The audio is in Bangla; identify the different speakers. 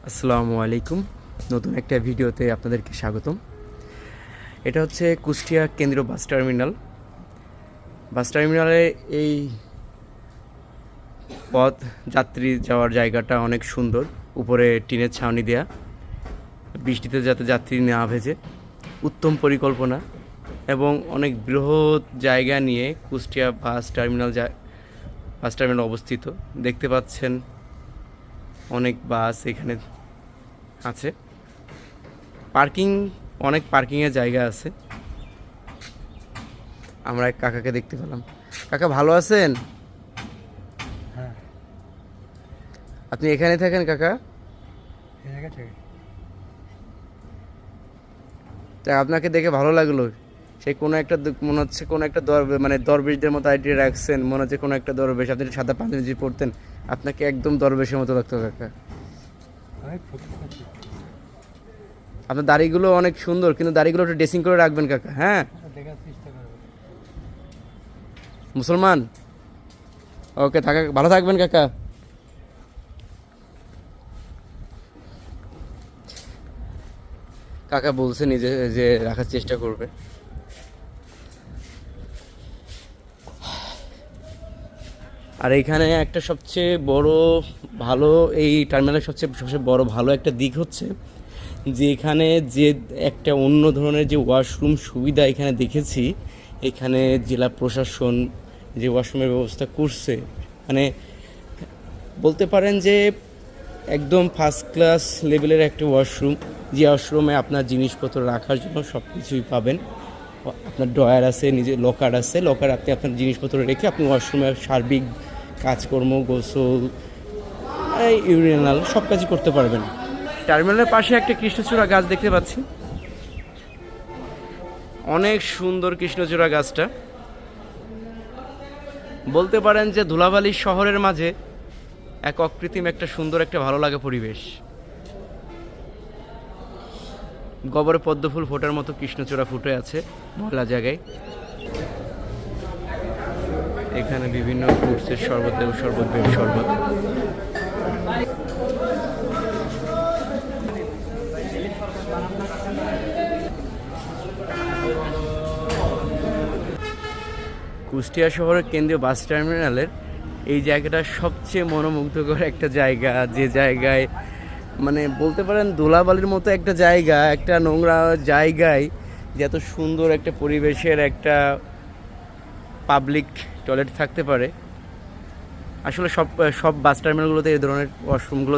Speaker 1: আসসালামু আলাইকুম। নতুন একটা ভিডিওতে আপনাদেরকে স্বাগতম। এটা হচ্ছে কুষ্টিয়া কেন্দ্রীয় বাস টার্মিনাল। বাস টার্মিনালে এই পথ যাত্রী যাওয়ার জায়গাটা অনেক সুন্দর। উপরে টিনের ছাউনি দেয়া, বৃষ্টিতে যাতে যাত্রী না ভেজে, উত্তম পরিকল্পনা এবং অনেক বৃহৎ জায়গা নিয়ে কুষ্টিয়া বাস টার্মিনাল অবস্থিত। দেখতে পাচ্ছেন অনেক বাস এখানে আছে। অনেক পার্কিংয়ের জায়গা আছে। আমরা এক কাকাকে দেখতে পেলাম। কাকা ভালো আছেন?
Speaker 2: হ্যাঁ,
Speaker 1: আপনি এখানে থাকেন কাকা?
Speaker 2: এই জায়গা থেকে
Speaker 1: তা আপনাকে দেখে ভালো লাগলো। সেই কোনো একটা মনে হচ্ছে কোনো একটা দরবেশদের মতো আইডিয়া রাখছেন, মনে হচ্ছে কোনো একটা দরবেশ। আপনি সাদা পাঞ্জাবি পরতেন, আপনাকে একদম দরবেশের মতো লাগতো কাকা।
Speaker 2: অনেক ফটো করছি।
Speaker 1: আপনার দাড়িগুলো অনেক সুন্দর, কিন্তু দাড়িগুলো একটু ড্রেসিং করে রাখবেন কাকা। হ্যাঁ,
Speaker 2: দেখার চেষ্টা করবো।
Speaker 1: মুসলমান। ওকে, ভালো থাকবেন কাকা। কাকা বলছে নিজে যে রাখার চেষ্টা করবে। আর এইখানে একটা সবচেয়ে বড় ভালো, এই টার্মিনালের সবচেয়ে বড় ভালো একটা দিক হচ্ছে যে এখানে যে একটা অন্য ধরনের যে ওয়াশরুম সুবিধা এখানে দেখেছি। এখানে জেলা প্রশাসন যে ওয়াশরুমের ব্যবস্থা করছে, মানে বলতে পারেন যে একদম ফার্স্ট ক্লাস লেভেলের একটা ওয়াশরুম। যে ওয়াশরুমে আপনার জিনিসপত্র রাখার জন্য সব কিছুই পাবেন। আপনার ড্রয়ার আছে, নিজের লকার আছে, লকার আপনি আপনার জিনিসপত্র রেখে আপনি ওয়াশরুমের সার্বিক কাজকর্ম, গোসল, ইউরিনাল সব কাজই করতে পারবেন। টার্মিনালের পাশে একটা কৃষ্ণচূড়া গাছ দেখতে পাচ্ছি। অনেক সুন্দর কৃষ্ণচূড়া গাছটা। বলতে পারেন যে ধুলাবালি শহরের মাঝে এক অকৃত্রিম একটা সুন্দর একটা ভালো লাগা পরিবেশ। গবরে পদ্মফুল ফোটার মতো কৃষ্ণচূড়া ফুটে আছে ময়লা জায়গায়। এখানে বিভিন্ন ফ্রুটসের শরবত, লেবু শরবত, বেল শরবত। কুষ্টিয়া শহরের কেন্দ্রীয় বাস টার্মিনালের এই জায়গাটা সবচেয়ে মনোমুগ্ধকর একটা জায়গা। যে জায়গায় মানে বলতে পারেন ধুলাবালির মতো একটা জায়গা, একটা নোংরা জায়গায় যে এত সুন্দর একটা পরিবেশের একটা পাবলিক টয়লেট থাকতে পারে। আসলে সব বাস টার্মিনালগুলোতে এই ধরনের ওয়াশরুমগুলো